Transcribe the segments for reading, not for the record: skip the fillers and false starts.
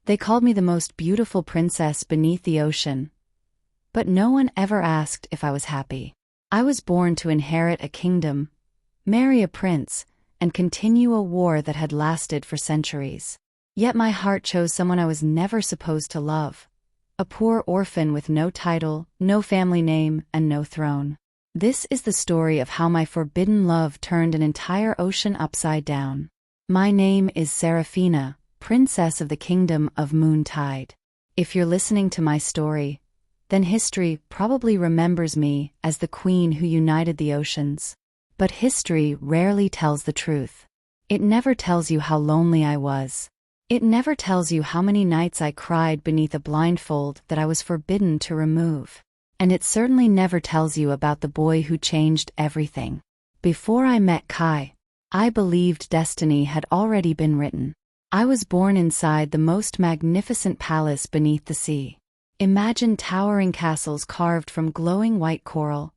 They called me the most beautiful princess beneath the ocean. But no one ever asked if I was happy. I was born to inherit a kingdom, marry a prince, and continue a war that had lasted for centuries. Yet my heart chose someone I was never supposed to love. A poor orphan with no title, no family name, and no throne. This is the story of how my forbidden love turned an entire ocean upside down. My name is Seraphina, Princess of the Kingdom of Moontide. If you're listening to my story, then history probably remembers me as the queen who united the oceans. But history rarely tells the truth. It never tells you how lonely I was. It never tells you how many nights I cried beneath a blindfold that I was forbidden to remove. And it certainly never tells you about the boy who changed everything. Before I met Kai, I believed destiny had already been written. I was born inside the most magnificent palace beneath the sea. Imagine towering castles carved from glowing white coral,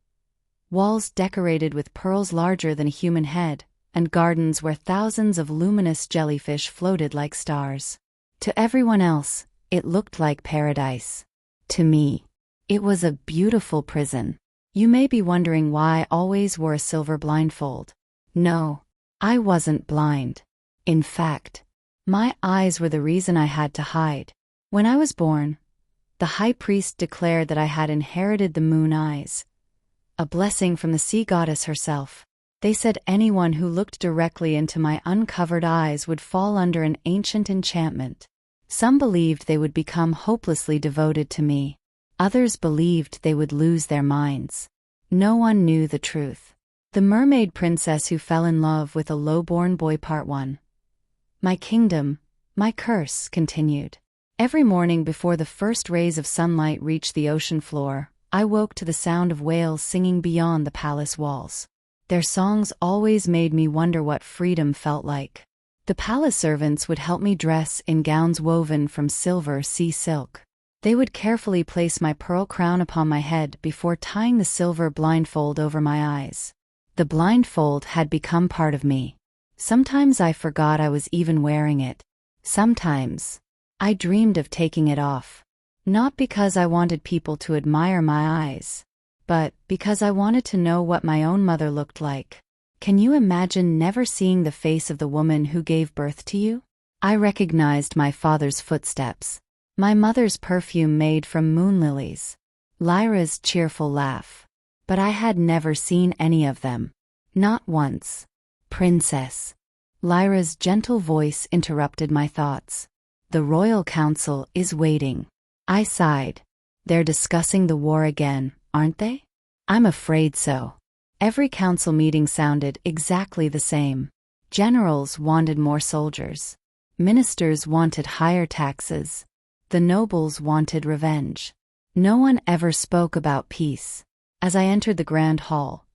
walls decorated with pearls larger than a human head, and gardens where thousands of luminous jellyfish floated like stars. To everyone else, it looked like paradise. To me, it was a beautiful prison. You may be wondering why I always wore a silver blindfold. No, I wasn't blind. In fact, my eyes were the reason I had to hide. When I was born, the high priest declared that I had inherited the moon eyes, a blessing from the sea goddess herself. They said anyone who looked directly into my uncovered eyes would fall under an ancient enchantment. Some believed they would become hopelessly devoted to me. Others believed they would lose their minds. No one knew the truth. The Mermaid Princess Who Fell in Love with a Lowborn Boy Part 1. My kingdom, my curse, continued. Every morning before the first rays of sunlight reached the ocean floor, I woke to the sound of whales singing beyond the palace walls. Their songs always made me wonder what freedom felt like. The palace servants would help me dress in gowns woven from silver sea silk. They would carefully place my pearl crown upon my head before tying the silver blindfold over my eyes. The blindfold had become part of me. Sometimes I forgot I was even wearing it. Sometimes I dreamed of taking it off. Not because I wanted people to admire my eyes, but because I wanted to know what my own mother looked like. Can you imagine never seeing the face of the woman who gave birth to you? I recognized my father's footsteps, my mother's perfume made from moon lilies, Lyra's cheerful laugh. But I had never seen any of them. Not once. Princess. Lyra's gentle voice interrupted my thoughts. The royal council is waiting. I sighed. They're discussing the war again, aren't they? I'm afraid so. Every council meeting sounded exactly the same. Generals wanted more soldiers. Ministers wanted higher taxes. The nobles wanted revenge. No one ever spoke about peace. As I entered the grand hall,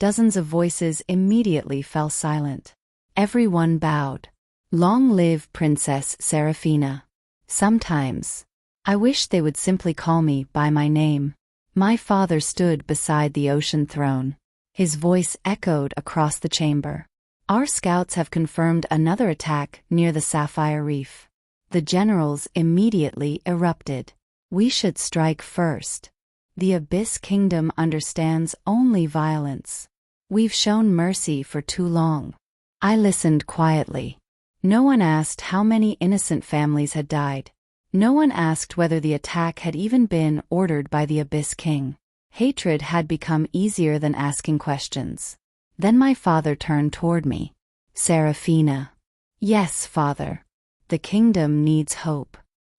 dozens of voices immediately fell silent. Everyone bowed. Long live Princess Seraphina. Sometimes, I wish they would simply call me by my name. My father stood beside the ocean throne. His voice echoed across the chamber. Our scouts have confirmed another attack near the Sapphire Reef. The generals immediately erupted. We should strike first. The Abyss Kingdom understands only violence. We've shown mercy for too long. I listened quietly. No one asked how many innocent families had died. No one asked whether the attack had even been ordered by the Abyss King. Hatred had become easier than asking questions. Then my father turned toward me. Seraphina. Yes, father. The kingdom needs hope.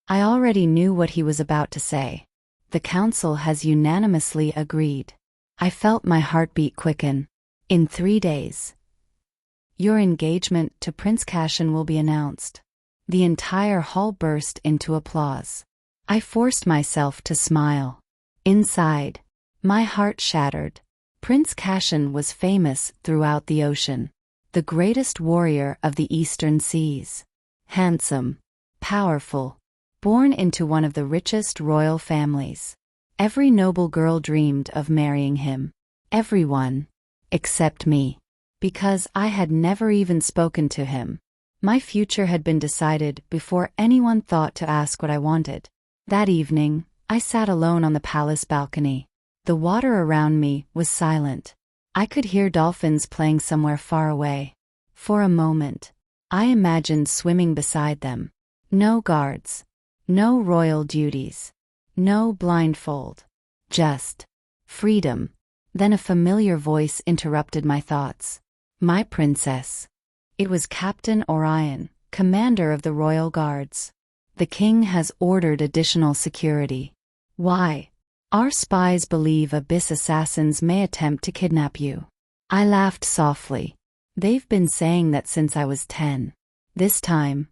I already knew what he was about to say. The council has unanimously agreed. I felt my heartbeat quicken. In 3 days, your engagement to Prince Cashin will be announced. The entire hall burst into applause. I forced myself to smile. Inside, my heart shattered. Prince Cashin was famous throughout the ocean. The greatest warrior of the eastern seas. Handsome, powerful, born into one of the richest royal families. Every noble girl dreamed of marrying him. Everyone, except me. Because I had never even spoken to him. My future had been decided before anyone thought to ask what I wanted. That evening, I sat alone on the palace balcony. The water around me was silent. I could hear dolphins playing somewhere far away. For a moment, I imagined swimming beside them. No guards. No royal duties. No blindfold. Just freedom. Then a familiar voice interrupted my thoughts. My princess. It was Captain Orion, commander of the royal guards. The king has ordered additional security. Why? Our spies believe abyss assassins may attempt to kidnap you. I laughed softly. They've been saying that since I was 10. This time,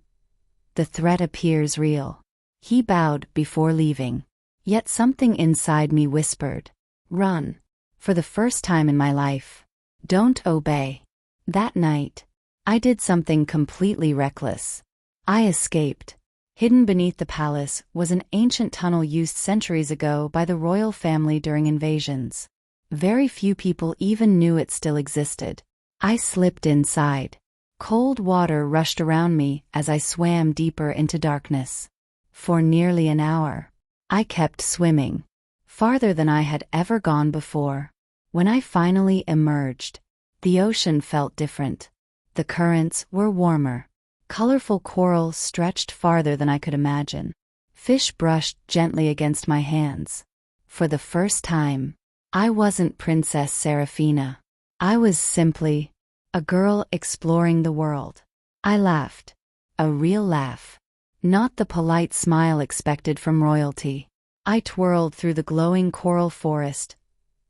the threat appears real. He bowed before leaving. Yet something inside me whispered, run. For the first time in my life, don't obey. That night, I did something completely reckless. I escaped. Hidden beneath the palace was an ancient tunnel used centuries ago by the royal family during invasions. Very few people even knew it still existed. I slipped inside. Cold water rushed around me as I swam deeper into darkness. For nearly an hour, I kept swimming, farther than I had ever gone before. When I finally emerged, the ocean felt different. The currents were warmer. Colorful coral stretched farther than I could imagine. Fish brushed gently against my hands. For the first time, I wasn't Princess Serafina. I was simply a girl exploring the world. I laughed. A real laugh. Not the polite smile expected from royalty. I twirled through the glowing coral forest,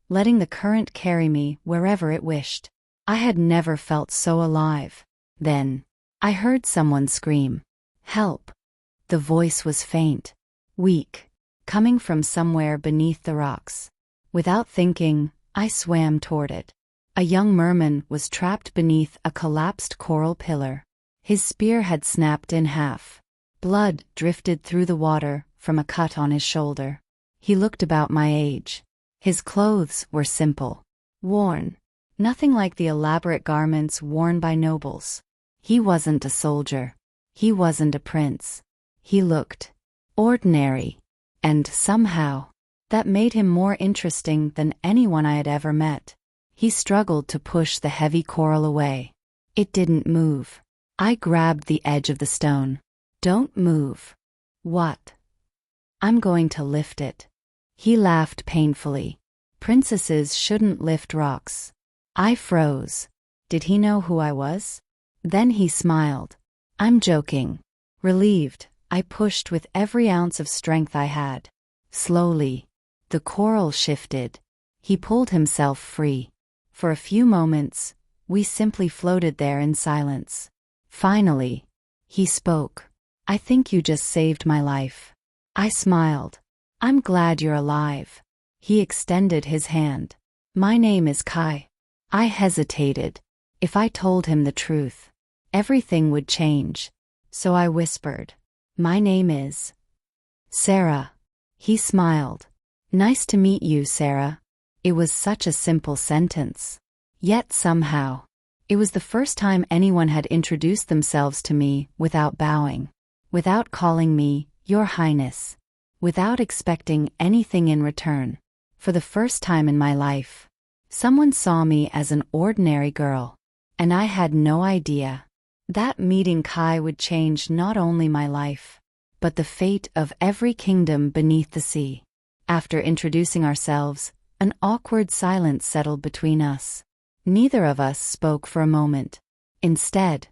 letting the current carry me wherever it wished. I had never felt so alive. Then, I heard someone scream, "Help!" The voice was faint, weak, coming from somewhere beneath the rocks. Without thinking, I swam toward it. A young merman was trapped beneath a collapsed coral pillar. His spear had snapped in half. Blood drifted through the water from a cut on his shoulder. He looked about my age. His clothes were simple, worn. Nothing like the elaborate garments worn by nobles. He wasn't a soldier. He wasn't a prince. He looked ordinary. And somehow, that made him more interesting than anyone I had ever met. He struggled to push the heavy coral away. It didn't move. I grabbed the edge of the stone. Don't move. What? I'm going to lift it. He laughed painfully. Princesses shouldn't lift rocks. I froze. Did he know who I was? Then he smiled. I'm joking. Relieved, I pushed with every ounce of strength I had. Slowly, the coral shifted. He pulled himself free. For a few moments, we simply floated there in silence. Finally, he spoke. I think you just saved my life. I smiled. I'm glad you're alive. He extended his hand. My name is Kai. I hesitated. If I told him the truth, everything would change. So I whispered, my name is Sarah. He smiled. Nice to meet you, Sarah. It was such a simple sentence. Yet somehow, it was the first time anyone had introduced themselves to me without bowing, without calling me, Your Highness, without expecting anything in return. For the first time in my life, someone saw me as an ordinary girl, and I had no idea. That meeting Kai would change not only my life, but the fate of every kingdom beneath the sea. After introducing ourselves, an awkward silence settled between us. Neither of us spoke for a moment. Instead,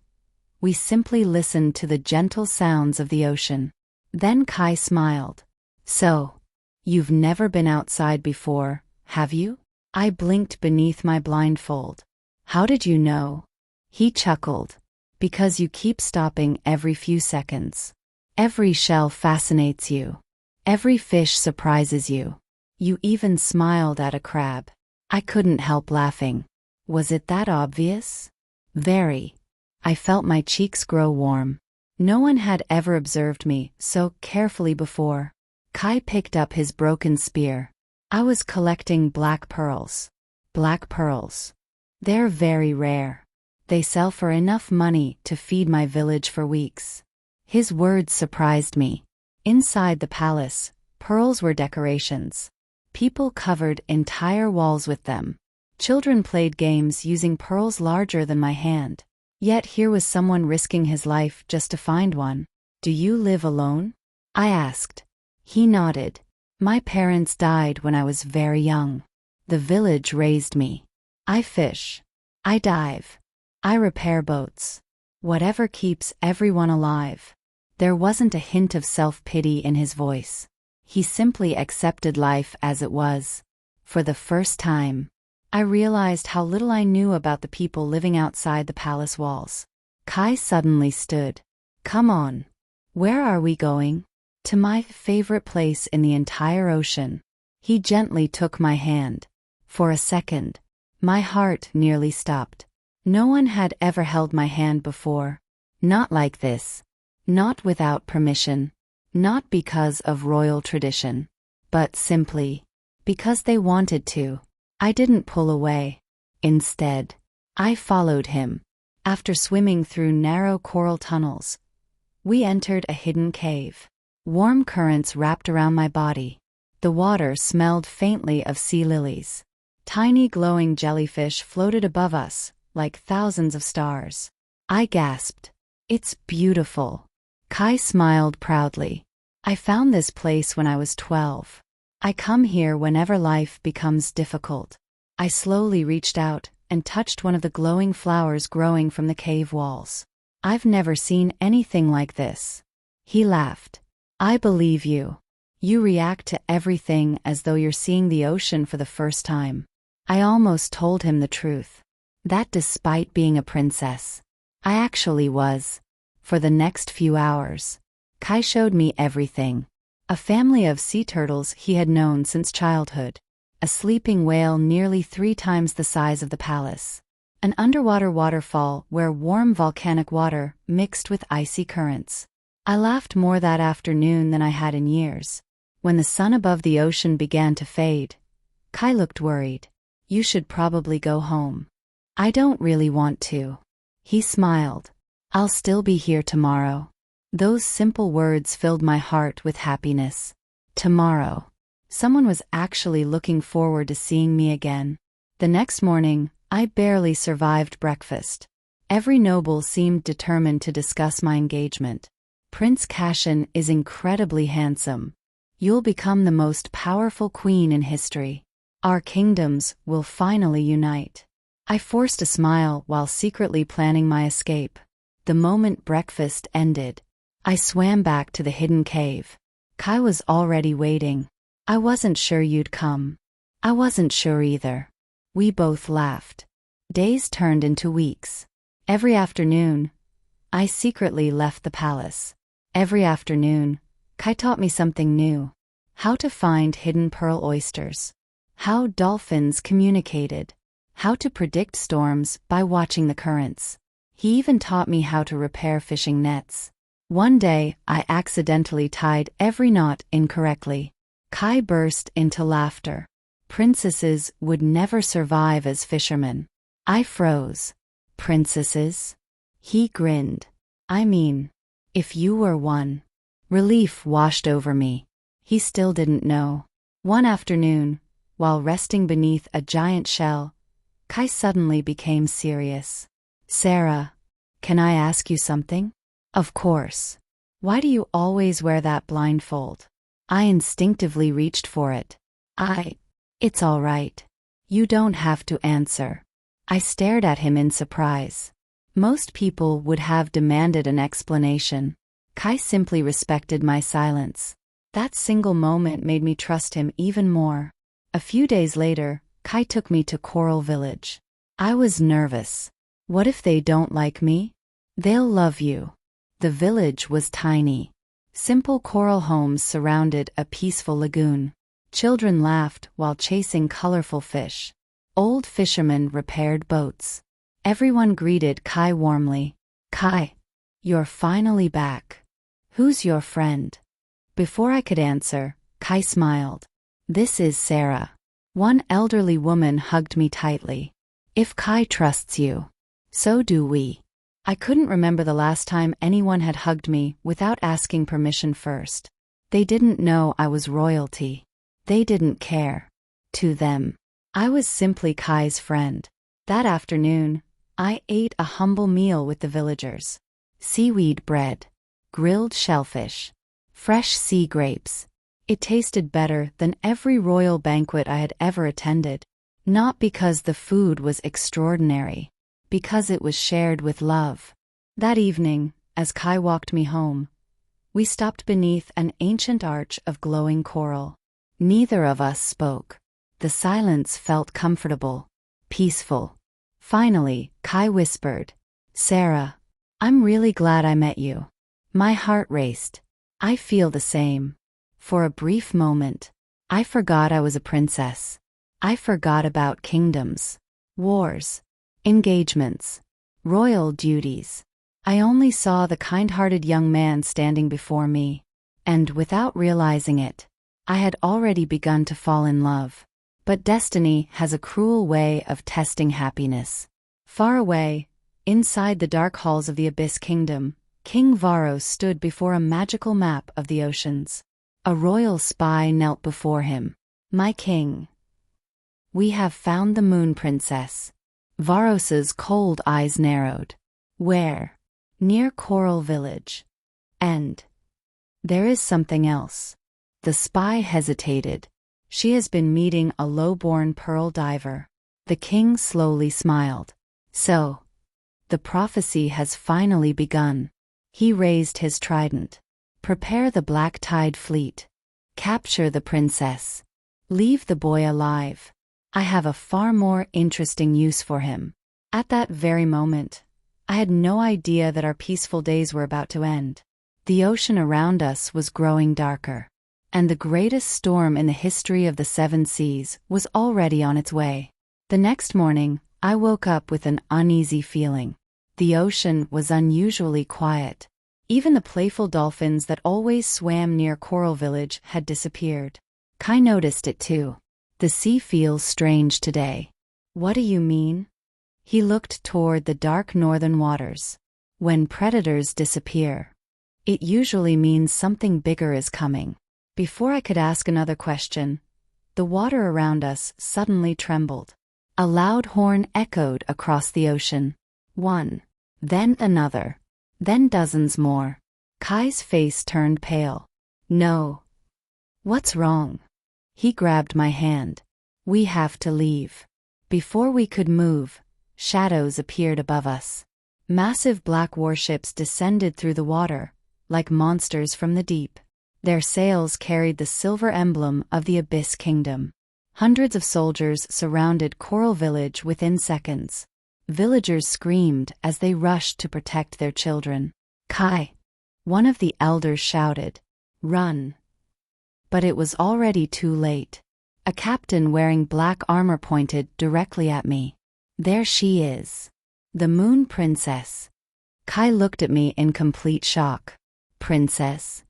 we simply listened to the gentle sounds of the ocean. Then Kai smiled. So, you've never been outside before, have you? I blinked beneath my blindfold. How did you know? He chuckled. Because you keep stopping every few seconds. Every shell fascinates you. Every fish surprises you. You even smiled at a crab. I couldn't help laughing. Was it that obvious? Very. I felt my cheeks grow warm. No one had ever observed me so carefully before. Kai picked up his broken spear. I was collecting black pearls. Black pearls. They're very rare. They sell for enough money to feed my village for weeks. His words surprised me. Inside the palace, pearls were decorations. People covered entire walls with them. Children played games using pearls larger than my hand. Yet here was someone risking his life just to find one. "Do you live alone?" I asked. He nodded. "My parents died when I was very young. The village raised me. I fish. I dive. I repair boats. Whatever keeps everyone alive." There wasn't a hint of self-pity in his voice. He simply accepted life as it was. For the first time, I realized how little I knew about the people living outside the palace walls. Kai suddenly stood. "Come on. Where are we going?" "To my favorite place in the entire ocean." He gently took my hand. For a second, my heart nearly stopped. No one had ever held my hand before. Not like this. Not without permission. Not because of royal tradition. But simply because they wanted to. I didn't pull away. Instead, I followed him. After swimming through narrow coral tunnels, we entered a hidden cave. Warm currents wrapped around my body. The water smelled faintly of sea lilies. Tiny glowing jellyfish floated above us, like thousands of stars. I gasped. "It's beautiful." Kai smiled proudly. "I found this place when I was 12. I come here whenever life becomes difficult." I slowly reached out and touched one of the glowing flowers growing from the cave walls. "I've never seen anything like this." He laughed. "I believe you. You react to everything as though you're seeing the ocean for the first time." I almost told him the truth. That despite being a princess, I actually was. For the next few hours, Kai showed me everything. A family of sea turtles he had known since childhood. A sleeping whale nearly 3 times the size of the palace. An underwater waterfall where warm volcanic water mixed with icy currents. I laughed more that afternoon than I had in years. When the sun above the ocean began to fade, Kai looked worried. "You should probably go home." "I don't really want to." He smiled. "I'll still be here tomorrow." Those simple words filled my heart with happiness. Tomorrow. Someone was actually looking forward to seeing me again. The next morning, I barely survived breakfast. Every noble seemed determined to discuss my engagement. "Prince Cashin is incredibly handsome. You'll become the most powerful queen in history. Our kingdoms will finally unite." I forced a smile while secretly planning my escape. The moment breakfast ended, I swam back to the hidden cave. Kai was already waiting. "I wasn't sure you'd come." "I wasn't sure either." We both laughed. Days turned into weeks. Every afternoon, I secretly left the palace. Every afternoon, Kai taught me something new. How to find hidden pearl oysters. How dolphins communicated. How to predict storms by watching the currents. He even taught me how to repair fishing nets. One day, I accidentally tied every knot incorrectly. Kai burst into laughter. Princesses would never survive as fishermen. I froze. Princesses? He grinned. "I mean, if you were one." Relief washed over me. He still didn't know. One afternoon, while resting beneath a giant shell, Kai suddenly became serious. "Sarah, can I ask you something?" "Of course." "Why do you always wear that blindfold?" I instinctively reached for it. It's all right. You don't have to answer." I stared at him in surprise. Most people would have demanded an explanation. Kai simply respected my silence. That single moment made me trust him even more. A few days later, Kai took me to Coral Village. I was nervous. What if they don't like me? They'll love you. The village was tiny. Simple coral homes surrounded a peaceful lagoon. Children laughed while chasing colorful fish. Old fishermen repaired boats. Everyone greeted Kai warmly. "Kai, you're finally back. Who's your friend?" Before I could answer, Kai smiled. "This is Sarah." One elderly woman hugged me tightly. "If Kai trusts you, So do we. I couldn't remember the last time anyone had hugged me without asking permission first. They didn't know I was royalty. They didn't care. To them, I was simply Kai's friend. That afternoon, I ate a humble meal with the villagers. Seaweed bread, grilled shellfish, fresh sea grapes. It tasted better than every royal banquet I had ever attended. Not because the food was extraordinary, because it was shared with love. That evening, as Kai walked me home, we stopped beneath an ancient arch of glowing coral. Neither of us spoke. The silence felt comfortable, peaceful. Finally, Kai whispered, "Sarah, I'm really glad I met you." My heart raced. I feel the same. For a brief moment, I forgot I was a princess. I forgot about kingdoms, wars, engagements, royal duties. I only saw the kind-hearted young man standing before me, and without realizing it, I had already begun to fall in love. But destiny has a cruel way of testing happiness. Far away, inside the dark halls of the Abyss Kingdom, King Varos stood before a magical map of the oceans. A royal spy knelt before him. "My king, we have found the Moon Princess." Varos's cold eyes narrowed. "Where?" "Near Coral Village. And there is something else." The spy hesitated. "She has been meeting a low-born pearl diver." The king slowly smiled. "So, the prophecy has finally begun." He raised his trident. "Prepare the black tide fleet. Capture the princess. Leave the boy alive. I have a far more interesting use for him." At that very moment, I had no idea that our peaceful days were about to end. The ocean around us was growing darker, and the greatest storm in the history of the seven seas was already on its way. The next morning, I woke up with an uneasy feeling. The ocean was unusually quiet. Even the playful dolphins that always swam near Coral Village had disappeared. Kai noticed it too. "The sea feels strange today." "What do you mean?" He looked toward the dark northern waters. "When predators disappear, it usually means something bigger is coming." Before I could ask another question, the water around us suddenly trembled. A loud horn echoed across the ocean. One, then another, then dozens more. Kai's face turned pale. "No." "What's wrong?" He grabbed my hand. "We have to leave." Before we could move, shadows appeared above us. Massive black warships descended through the water, like monsters from the deep. Their sails carried the silver emblem of the Abyss Kingdom. Hundreds of soldiers surrounded Coral Village within seconds. Villagers screamed as they rushed to protect their children. "Kai!" one of the elders shouted. "Run!" But it was already too late. A captain wearing black armor pointed directly at me. "There she is. The Moon Princess." Kai looked at me in complete shock. "Princess?"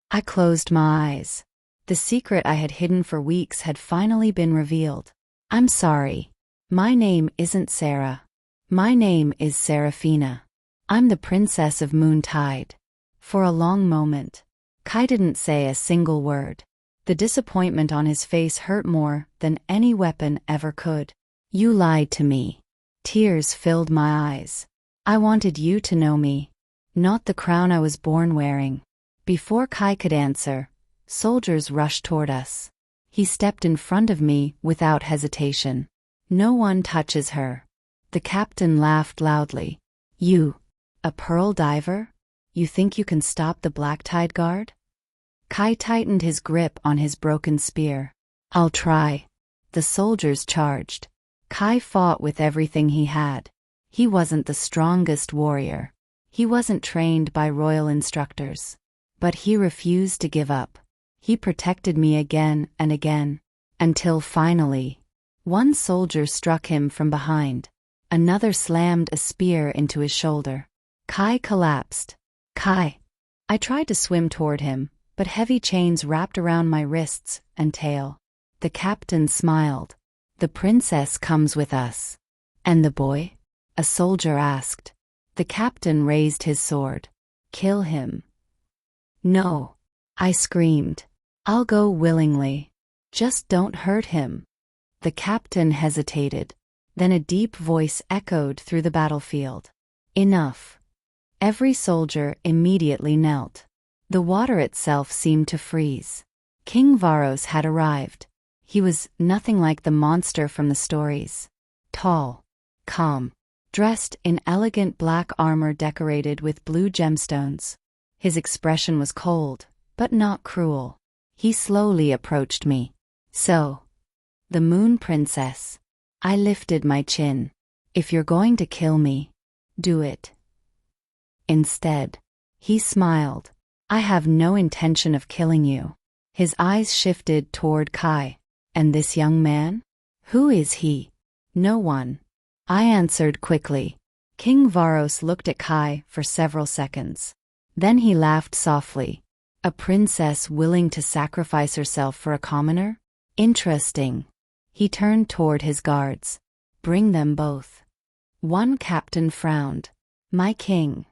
I closed my eyes. The secret I had hidden for weeks had finally been revealed. "I'm sorry. My name isn't Sarah. My name is Serafina. I'm the Princess of Moontide." For a long moment, Kai didn't say a single word. The disappointment on his face hurt more than any weapon ever could. "You lied to me." Tears filled my eyes. "I wanted you to know me, not the crown I was born wearing." Before Kai could answer, soldiers rushed toward us. He stepped in front of me without hesitation. "No one touches her." The captain laughed loudly. "You, a pearl diver? You think you can stop the Black Tide Guard?" Kai tightened his grip on his broken spear. "I'll try." The soldiers charged. Kai fought with everything he had. He wasn't the strongest warrior. He wasn't trained by royal instructors. But he refused to give up. He protected me again and again, until finally, one soldier struck him from behind. Another slammed a spear into his shoulder. Kai collapsed. "Kai!" I tried to swim toward him, but heavy chains wrapped around my wrists and tail. The captain smiled. "The princess comes with us." "And the boy?" A a soldier asked. The captain raised his sword. Kill him. No, I screamed. I'll go willingly. Just don't hurt him. The captain hesitated. Then a deep voice echoed through the battlefield. Enough. Every soldier immediately knelt. The water itself seemed to freeze. King Varos had arrived. He was nothing like the monster from the stories. Tall, calm, dressed in elegant black armor decorated with blue gemstones. His expression was cold, but not cruel. He slowly approached me. So, the Moon Princess. I lifted my chin. If you're going to kill me, do it. Instead, he smiled. I have no intention of killing you. His eyes shifted toward Kai. And this young man? Who is he? No one. I answered quickly. King Varos looked at Kai for several seconds. Then he laughed softly. A princess willing to sacrifice herself for a commoner? Interesting. He turned toward his guards. Bring them both. One captain frowned. My king.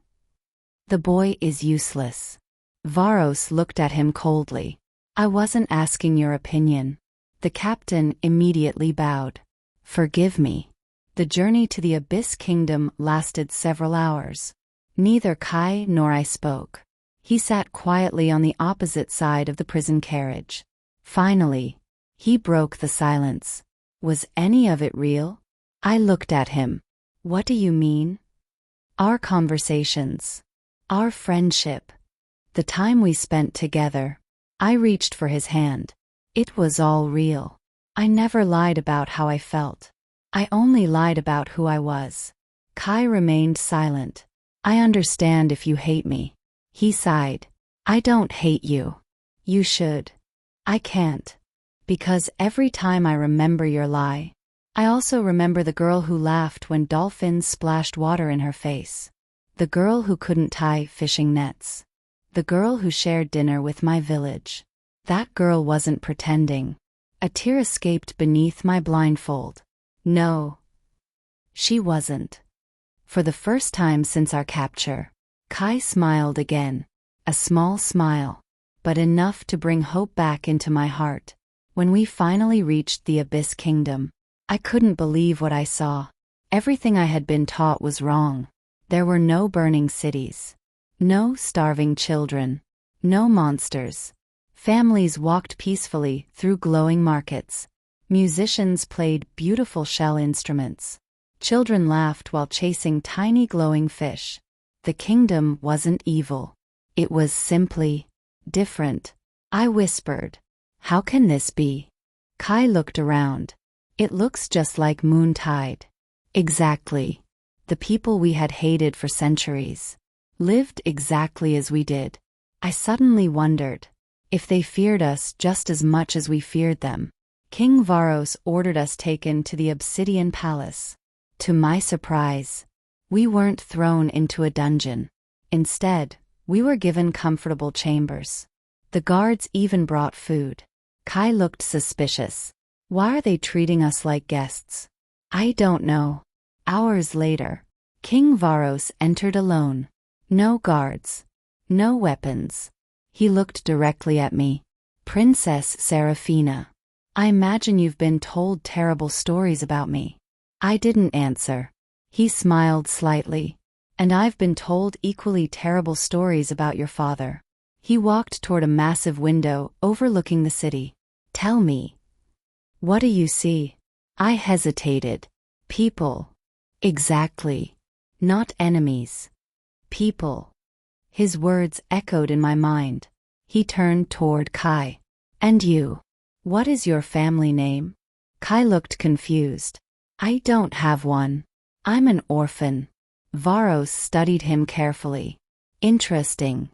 The boy is useless. Varos looked at him coldly. I wasn't asking your opinion. The captain immediately bowed. Forgive me. The journey to the Abyss Kingdom lasted several hours. Neither Kai nor I spoke. He sat quietly on the opposite side of the prison carriage. Finally, he broke the silence. Was any of it real? I looked at him. What do you mean? Our conversations. Our friendship. The time we spent together. I reached for his hand. It was all real. I never lied about how I felt. I only lied about who I was. Kai remained silent. I understand if you hate me. He sighed. I don't hate you. You should. I can't. Because every time I remember your lie, I also remember the girl who laughed when dolphins splashed water in her face. The girl who couldn't tie fishing nets. The girl who shared dinner with my village. That girl wasn't pretending. A tear escaped beneath my blindfold. No. She wasn't. For the first time since our capture, Kai smiled again. A small smile, but enough to bring hope back into my heart. When we finally reached the Abyss Kingdom, I couldn't believe what I saw. Everything I had been taught was wrong. There were no burning cities. No starving children. No monsters. Families walked peacefully through glowing markets. Musicians played beautiful shell instruments. Children laughed while chasing tiny glowing fish. The kingdom wasn't evil. It was simply different. I whispered, "How can this be?" Kai looked around. It looks just like Moontide. Exactly. The people we had hated for centuries lived exactly as we did. I suddenly wondered if they feared us just as much as we feared them. King Varos ordered us taken to the Obsidian Palace. To my surprise, we weren't thrown into a dungeon. Instead, we were given comfortable chambers. The guards even brought food. Kai looked suspicious. Why are they treating us like guests? I don't know. Hours later, King Varos entered alone. No guards. No weapons. He looked directly at me. Princess Seraphina. I imagine you've been told terrible stories about me. I didn't answer. He smiled slightly. And I've been told equally terrible stories about your father. He walked toward a massive window overlooking the city. Tell me. What do you see? I hesitated. People. Exactly. Not enemies. People. His words echoed in my mind. He turned toward Kai. And you? What is your family name? Kai looked confused. I don't have one. I'm an orphan. Varos studied him carefully. Interesting.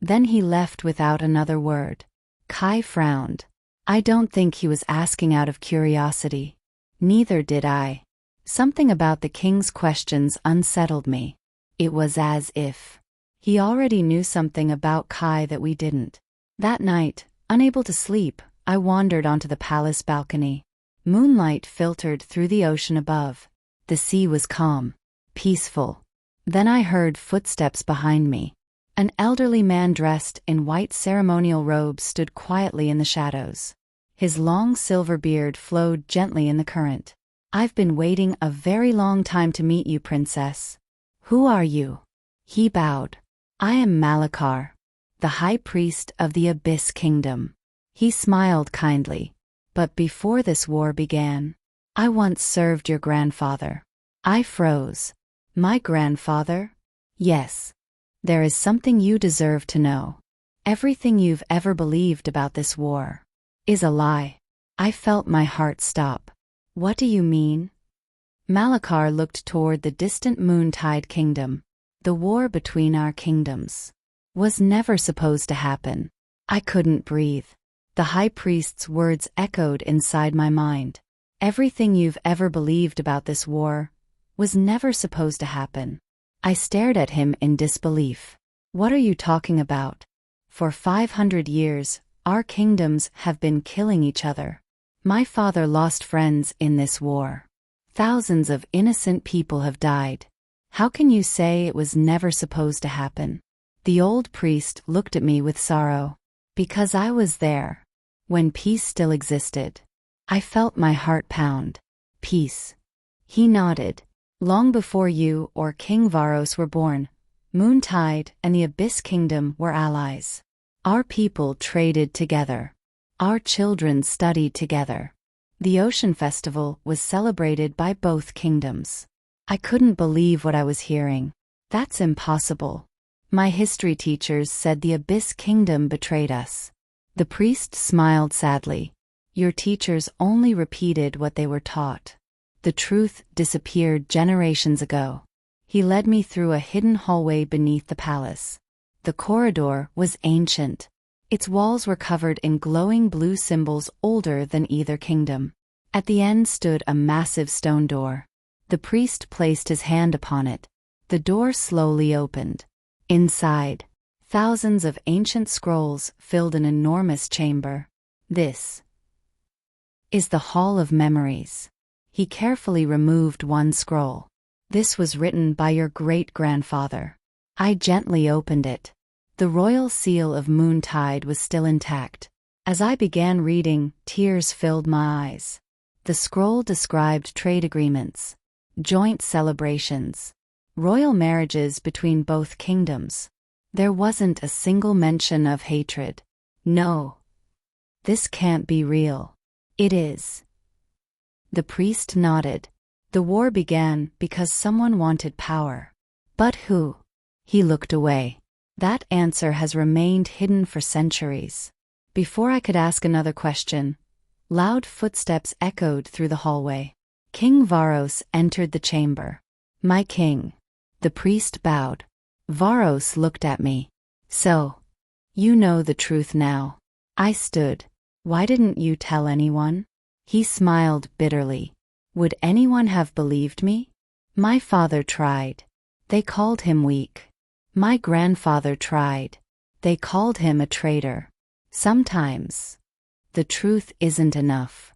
Then he left without another word. Kai frowned. I don't think he was asking out of curiosity. Neither did I. Something about the king's questions unsettled me. It was as if he already knew something about Kai that we didn't. That night, unable to sleep, I wandered onto the palace balcony. Moonlight filtered through the ocean above. The sea was calm. peaceful. Then I heard footsteps behind me. An elderly man dressed in white ceremonial robes stood quietly in the shadows. His long silver beard flowed gently in the current. "I've been waiting a very long time to meet you, princess." "Who are you?" He bowed. "I am Malachar, the high priest of the Abyss Kingdom." He smiled kindly. "But before this war began, I once served your grandfather." I froze. "My grandfather?" "Yes. There is something you deserve to know. Everything you've ever believed about this war is a lie." I felt my heart stop. "What do you mean?" Malachar looked toward the distant Moontide Kingdom. "The war between our kingdoms was never supposed to happen." I couldn't breathe. The high priest's words echoed inside my mind. "Everything you've ever believed about this war was never supposed to happen." I stared at him in disbelief. "What are you talking about? For 500 years, our kingdoms have been killing each other. My father lost friends in this war. Thousands of innocent people have died. How can you say it was never supposed to happen?" The old priest looked at me with sorrow. "Because I was there when peace still existed." I felt my heart pound. "Peace?" He nodded. "Long before you or King Varos were born, Moontide and the Abyss Kingdom were allies. Our people traded together. Our children studied together. The Ocean Festival was celebrated by both kingdoms." I couldn't believe what I was hearing. "That's impossible. My history teachers said the Abyss Kingdom betrayed us." The priest smiled sadly. "Your teachers only repeated what they were taught. The truth disappeared generations ago." He led me through a hidden hallway beneath the palace. The corridor was ancient. Its walls were covered in glowing blue symbols older than either kingdom. At the end stood a massive stone door. The priest placed his hand upon it. The door slowly opened. Inside, thousands of ancient scrolls filled an enormous chamber. "This is the Hall of Memories." He carefully removed one scroll. "This was written by your great-grandfather." I gently opened it. The royal seal of Moontide was still intact. As I began reading, tears filled my eyes. The scroll described trade agreements, joint celebrations, royal marriages between both kingdoms. There wasn't a single mention of hatred. "No. This can't be real." "It is." The priest nodded. "The war began because someone wanted power. But who?" He looked away. "That answer has remained hidden for centuries." Before I could ask another question, loud footsteps echoed through the hallway. King Varos entered the chamber. "My king." The priest bowed. Varos looked at me. "So, you know the truth now." I stood. "Why didn't you tell anyone?" He smiled bitterly. "Would anyone have believed me? My father tried. They called him weak. My grandfather tried. They called him a traitor. Sometimes the truth isn't enough."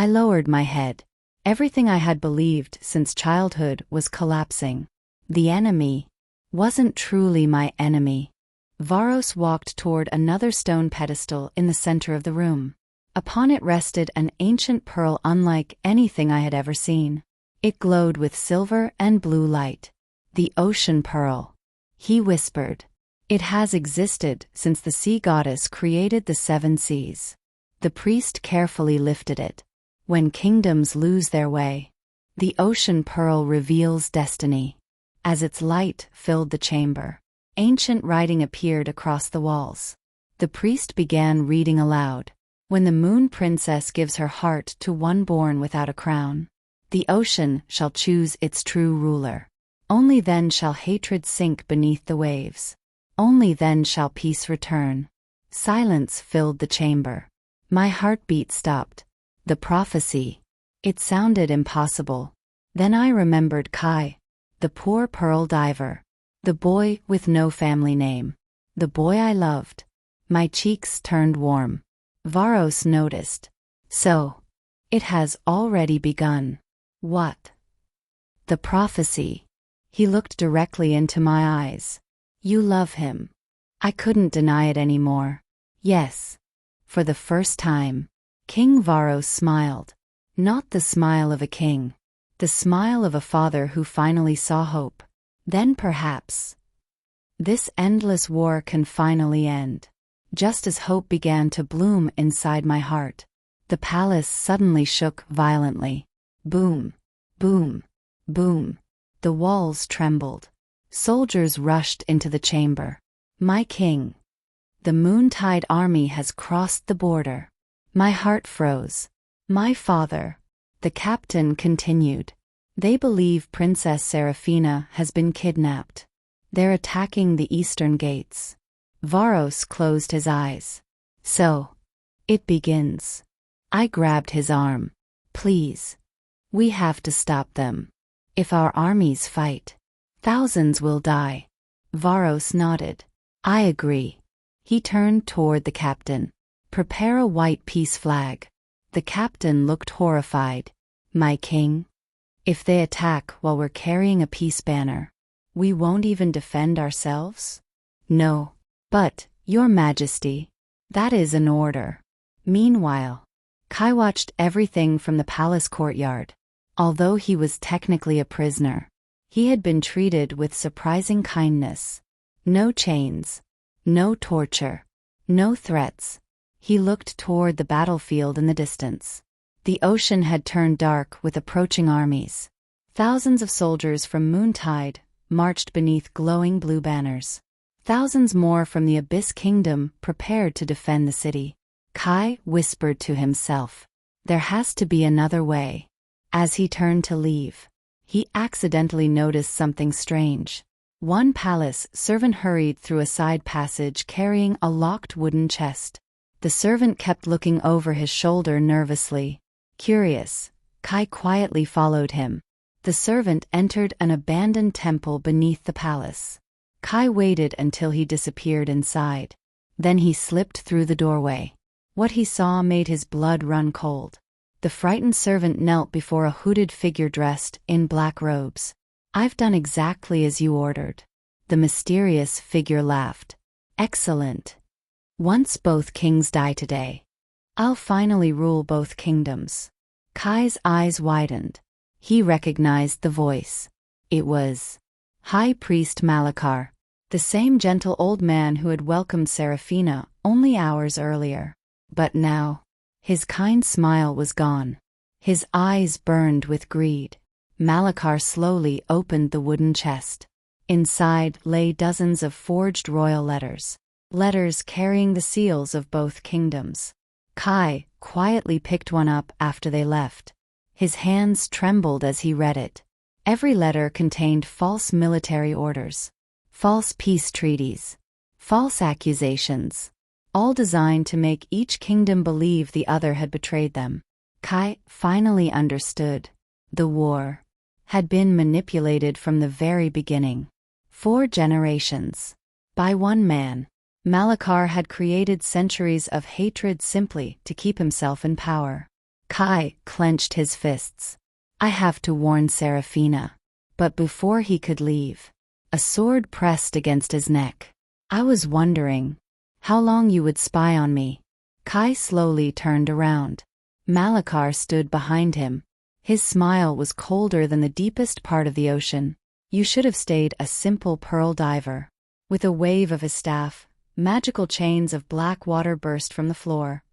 I lowered my head. Everything I had believed since childhood was collapsing. The enemy wasn't truly my enemy. Varos walked toward another stone pedestal in the center of the room. Upon it rested an ancient pearl unlike anything I had ever seen. It glowed with silver and blue light. "The ocean pearl," he whispered. "It has existed since the sea goddess created the 7 seas." The priest carefully lifted it. "When kingdoms lose their way, the ocean pearl reveals destiny." As its light filled the chamber, ancient writing appeared across the walls. The priest began reading aloud. "When the Moon Princess gives her heart to one born without a crown, the ocean shall choose its true ruler. Only then shall hatred sink beneath the waves. Only then shall peace return." Silence filled the chamber. My heartbeat stopped. The prophecy. It sounded impossible. Then I remembered Kai, the poor pearl diver, the boy with no family name, the boy I loved. My cheeks turned warm. Varos noticed. "So, it has already begun." "What?" "The prophecy." He looked directly into my eyes. You love him. I couldn't deny it anymore. Yes. For the first time, King Varros smiled. Not the smile of a king. The smile of a father who finally saw hope. Then perhaps this endless war can finally end. Just as hope began to bloom inside my heart, the palace suddenly shook violently. Boom, boom, boom. The walls trembled. Soldiers rushed into the chamber. My king. The Moontide army has crossed the border. My heart froze. My father. The captain continued. They believe Princess Seraphina has been kidnapped. They're attacking the eastern gates. Varros closed his eyes. So, it begins. I grabbed his arm. Please. We have to stop them. If our armies fight, thousands will die. Varros nodded. I agree. He turned toward the captain. Prepare a white peace flag. The captain looked horrified. My king? If they attack while we're carrying a peace banner, we won't even defend ourselves? No. But, Your Majesty, that is an order. Meanwhile, Kai watched everything from the palace courtyard. Although he was technically a prisoner, he had been treated with surprising kindness. No chains. No torture. No threats. He looked toward the battlefield in the distance. The ocean had turned dark with approaching armies. Thousands of soldiers from Moontide marched beneath glowing blue banners. Thousands more from the Abyss Kingdom prepared to defend the city. Kai whispered to himself, there has to be another way. As he turned to leave, he accidentally noticed something strange. One palace servant hurried through a side passage carrying a locked wooden chest. The servant kept looking over his shoulder nervously. Curious, Kai quietly followed him. The servant entered an abandoned temple beneath the palace. Kai waited until he disappeared inside. Then he slipped through the doorway. What he saw made his blood run cold. The frightened servant knelt before a hooded figure dressed in black robes. I've done exactly as you ordered. The mysterious figure laughed. Excellent. Once both kings die today, I'll finally rule both kingdoms. Kai's eyes widened. He recognized the voice. It was High Priest Malachar, the same gentle old man who had welcomed Seraphina only hours earlier. But now, his kind smile was gone. His eyes burned with greed. Malachar slowly opened the wooden chest. Inside lay dozens of forged royal letters. Letters carrying the seals of both kingdoms. Kai quietly picked one up after they left. His hands trembled as he read it. Every letter contained false military orders, false peace treaties, false accusations, all designed to make each kingdom believe the other had betrayed them. Kai finally understood. The war had been manipulated from the very beginning. 4 generations. By one man. Malachar had created centuries of hatred simply to keep himself in power. Kai clenched his fists. I have to warn Seraphina. But before he could leave, a sword pressed against his neck. I was wondering how long you would spy on me. Kai slowly turned around. Malachar stood behind him. His smile was colder than the deepest part of the ocean. You should have stayed a simple pearl diver. With a wave of his staff, magical chains of black water burst from the floor,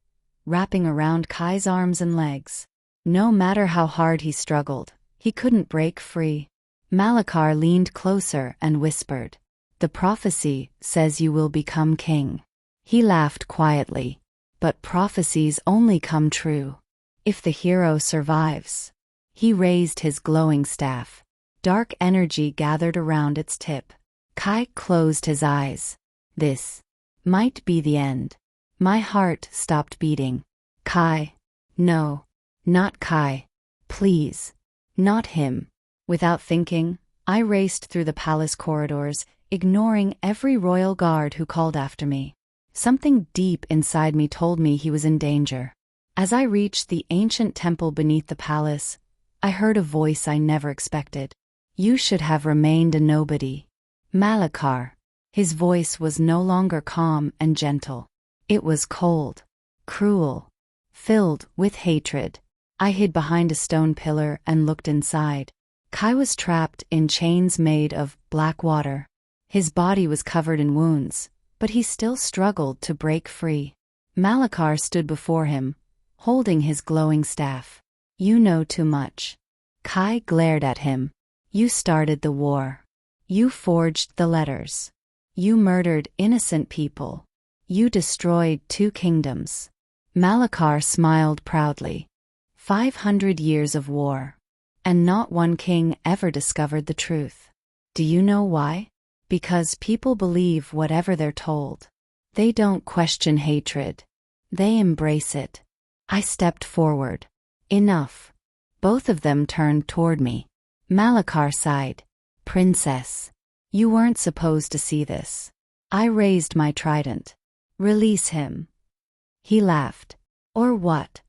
wrapping around Kai's arms and legs. No matter how hard he struggled, he couldn't break free. Malachar leaned closer and whispered, "The prophecy says you will become king." He laughed quietly. But prophecies only come true if the hero survives. He raised his glowing staff. Dark energy gathered around its tip. Kai closed his eyes. This might be the end. My heart stopped beating. Kai. No. Not Kai. Please. Not him. Without thinking, I raced through the palace corridors, ignoring every royal guard who called after me. Something deep inside me told me he was in danger. As I reached the ancient temple beneath the palace, I heard a voice I never expected. You should have remained a nobody. Malakar. His voice was no longer calm and gentle. It was cold, cruel, filled with hatred. I hid behind a stone pillar and looked inside. Kai was trapped in chains made of black water. His body was covered in wounds, but he still struggled to break free. Malakar stood before him, holding his glowing staff. You know too much. Kai glared at him. You started the war. You forged the letters. You murdered innocent people. You destroyed 2 kingdoms. Malakar smiled proudly. 500 years of war. And not one king ever discovered the truth. Do you know why? Because people believe whatever they're told. They don't question hatred. They embrace it. I stepped forward. Enough. Both of them turned toward me. Malakar sighed. Princess. You weren't supposed to see this. I raised my trident. Release him. He laughed. Or what?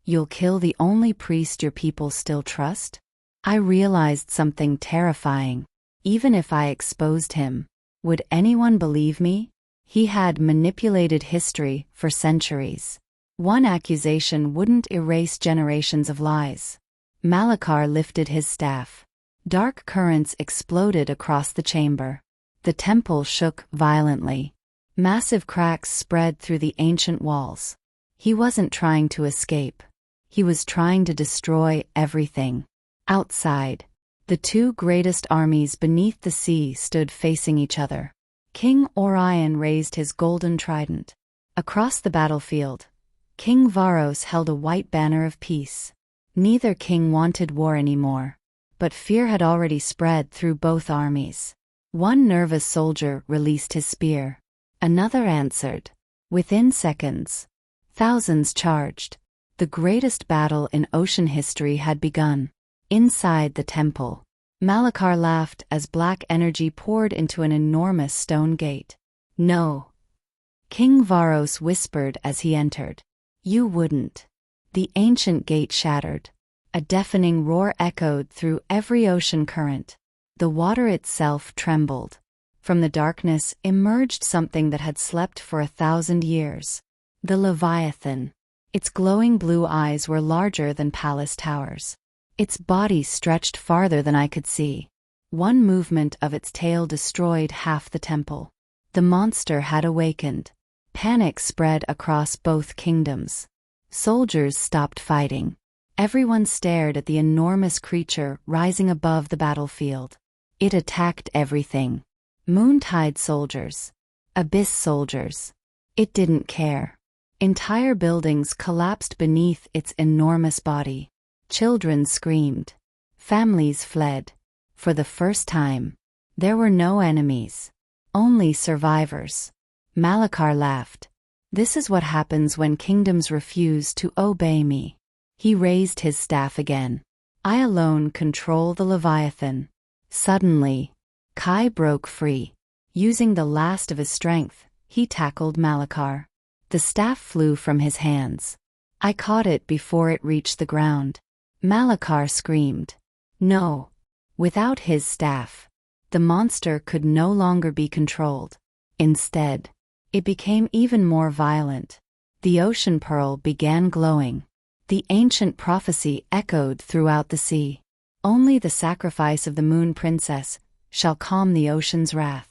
You'll kill the only priest your people still trust? I realized something terrifying. Even if I exposed him, would anyone believe me? He had manipulated history for centuries. One accusation wouldn't erase generations of lies. Malakar lifted his staff. Dark currents exploded across the chamber. The temple shook violently. Massive cracks spread through the ancient walls. He wasn't trying to escape. He was trying to destroy everything. Outside, the 2 greatest armies beneath the sea stood facing each other. King Orion raised his golden trident. Across the battlefield, King Varos held a white banner of peace. Neither king wanted war anymore, but fear had already spread through both armies. One nervous soldier released his spear. Another answered. Within seconds, thousands charged. The greatest battle in ocean history had begun. Inside the temple, Malakar laughed as black energy poured into an enormous stone gate. No. King Varos whispered as he entered. You wouldn't. The ancient gate shattered. A deafening roar echoed through every ocean current. The water itself trembled. From the darkness emerged something that had slept for 1,000 years. The Leviathan. Its glowing blue eyes were larger than palace towers. Its body stretched farther than I could see. One movement of its tail destroyed half the temple. The monster had awakened. Panic spread across both kingdoms. Soldiers stopped fighting. Everyone stared at the enormous creature rising above the battlefield. It attacked everything. Moontide soldiers. Abyss soldiers. It didn't care. Entire buildings collapsed beneath its enormous body. Children screamed. Families fled. For the first time, there were no enemies. Only survivors. Malakar laughed. This is what happens when kingdoms refuse to obey me. He raised his staff again. I alone control the Leviathan. Suddenly, Kai broke free. Using the last of his strength, he tackled Malakar. The staff flew from his hands. I caught it before it reached the ground. Malakar screamed. No. Without his staff, the monster could no longer be controlled. Instead, it became even more violent. The ocean pearl began glowing. The ancient prophecy echoed throughout the sea. Only the sacrifice of the Moon Princess shall calm the ocean's wrath.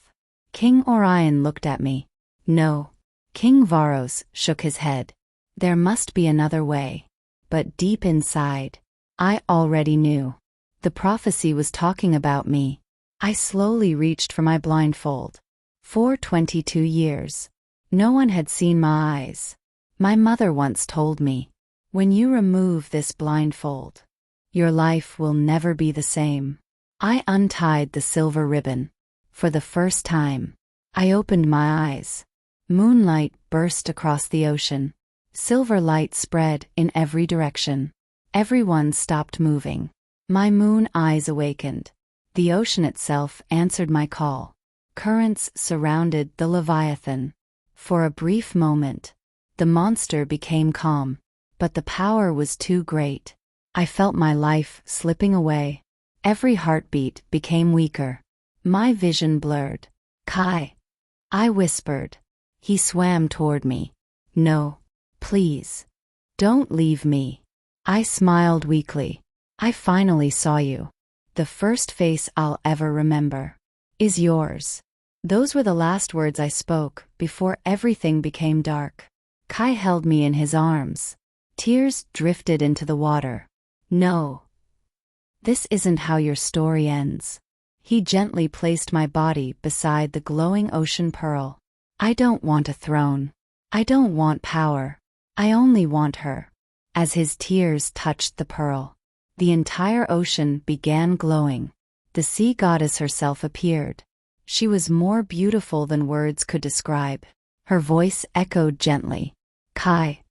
King Orion looked at me. No. King Varos shook his head. There must be another way. But deep inside, I already knew. The prophecy was talking about me. I slowly reached for my blindfold. For 22 years, no one had seen my eyes. My mother once told me, when you remove this blindfold, your life will never be the same. I untied the silver ribbon. For the first time, I opened my eyes. Moonlight burst across the ocean. Silver light spread in every direction. Everyone stopped moving. My moon eyes awakened. The ocean itself answered my call. Currents surrounded the Leviathan. For a brief moment, the monster became calm, but the power was too great. I felt my life slipping away. Every heartbeat became weaker. My vision blurred. Kai. I whispered. He swam toward me. No. Please. Don't leave me. I smiled weakly. I finally saw you. The first face I'll ever remember is yours. Those were the last words I spoke before everything became dark. Kai held me in his arms. Tears drifted into the water. No. This isn't how your story ends. He gently placed my body beside the glowing ocean pearl. I don't want a throne. I don't want power. I only want her. As his tears touched the pearl, the entire ocean began glowing. The sea goddess herself appeared. She was more beautiful than words could describe. Her voice echoed gently. Kai,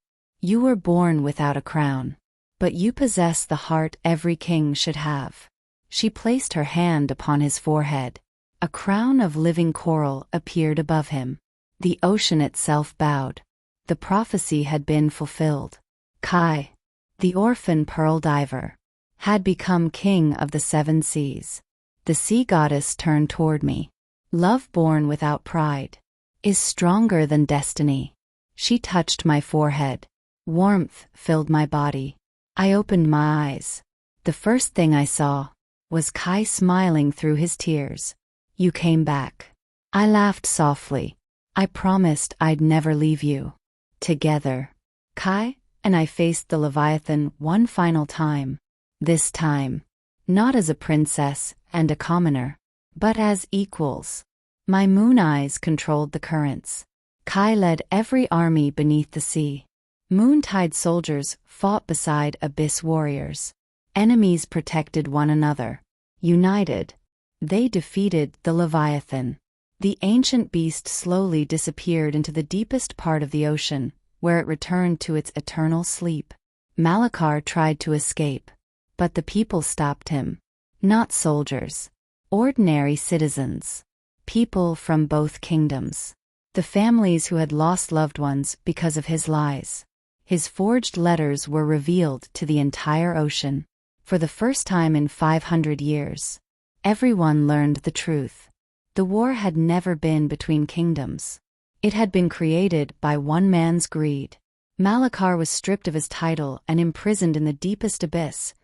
you were born without a crown, but you possess the heart every king should have. She placed her hand upon his forehead. A crown of living coral appeared above him. The ocean itself bowed. The prophecy had been fulfilled. Kai, the orphan pearl diver, had become king of the 7 seas. The sea goddess turned toward me. Love born without pride is stronger than destiny. She touched my forehead. Warmth filled my body. I opened my eyes. The first thing I saw was Kai smiling through his tears. You came back. I laughed softly. I promised I'd never leave you. Together, Kai and I faced the Leviathan one final time. This time, not as a princess and a commoner, but as equals. My moon eyes controlled the currents. Kai led every army beneath the sea. Moontide soldiers fought beside abyss warriors. Enemies protected one another. United, they defeated the Leviathan. The ancient beast slowly disappeared into the deepest part of the ocean, where it returned to its eternal sleep. Malakar tried to escape, but the people stopped him. Not soldiers. Ordinary citizens. People from both kingdoms. The families who had lost loved ones because of his lies. His forged letters were revealed to the entire ocean. For the first time in 500 years, everyone learned the truth. The war had never been between kingdoms. It had been created by one man's greed. Malakar was stripped of his title and imprisoned in the deepest abyss,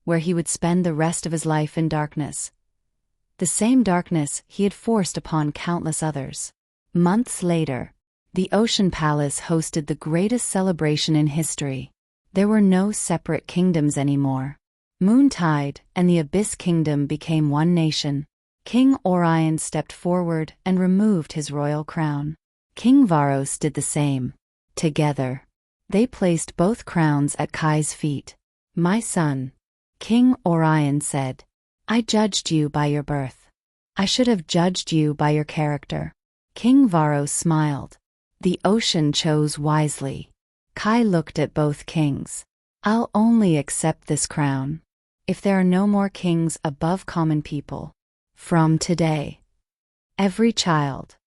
where he would spend the rest of his life in darkness. The same darkness he had forced upon countless others. Months later, the Ocean Palace hosted the greatest celebration in history. There were no separate kingdoms anymore. Moontide and the Abyss Kingdom became one nation. King Orion stepped forward and removed his royal crown. King Varos did the same. Together, they placed both crowns at Kai's feet. My son, King Orion said, I judged you by your birth. I should have judged you by your character. King Varos smiled. The ocean chose wisely. Kai looked at both kings. I'll only accept this crown if there are no more kings above common people. From today, every child,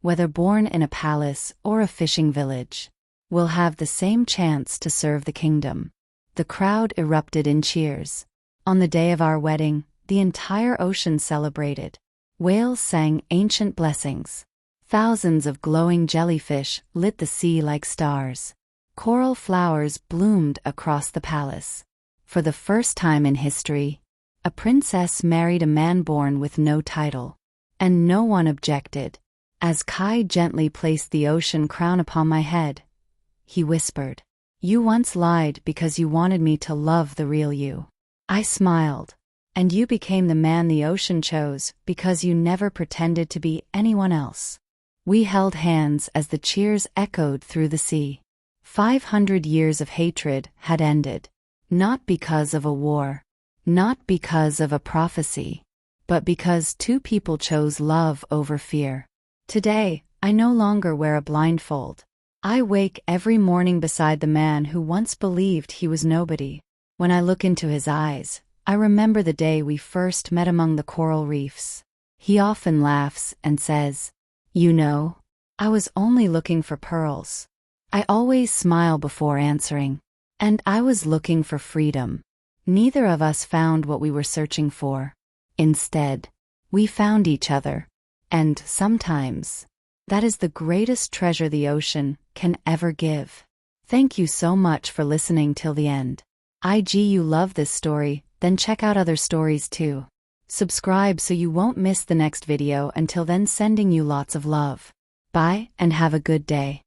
whether born in a palace or a fishing village, will have the same chance to serve the kingdom. The crowd erupted in cheers. On the day of our wedding, the entire ocean celebrated. Whales sang ancient blessings. Thousands of glowing jellyfish lit the sea like stars. Coral flowers bloomed across the palace. For the first time in history, a princess married a man born with no title. And no one objected. As Kai gently placed the ocean crown upon my head, he whispered, You once lied because you wanted me to love the real you. I smiled. And you became the man the ocean chose because you never pretended to be anyone else. We held hands as the cheers echoed through the sea. 500 years of hatred had ended. Not because of a war. Not because of a prophecy. But because 2 people chose love over fear. Today, I no longer wear a blindfold. I wake every morning beside the man who once believed he was nobody. When I look into his eyes, I remember the day we first met among the coral reefs. He often laughs and says, You know, I was only looking for pearls. I always smile before answering. And I was looking for freedom. Neither of us found what we were searching for. Instead, we found each other. And sometimes, that is the greatest treasure the ocean can ever give. Thank you so much for listening till the end. You love this story, then check out other stories too. Subscribe so you won't miss the next video. Until then, sending you lots of love. Bye, and have a good day.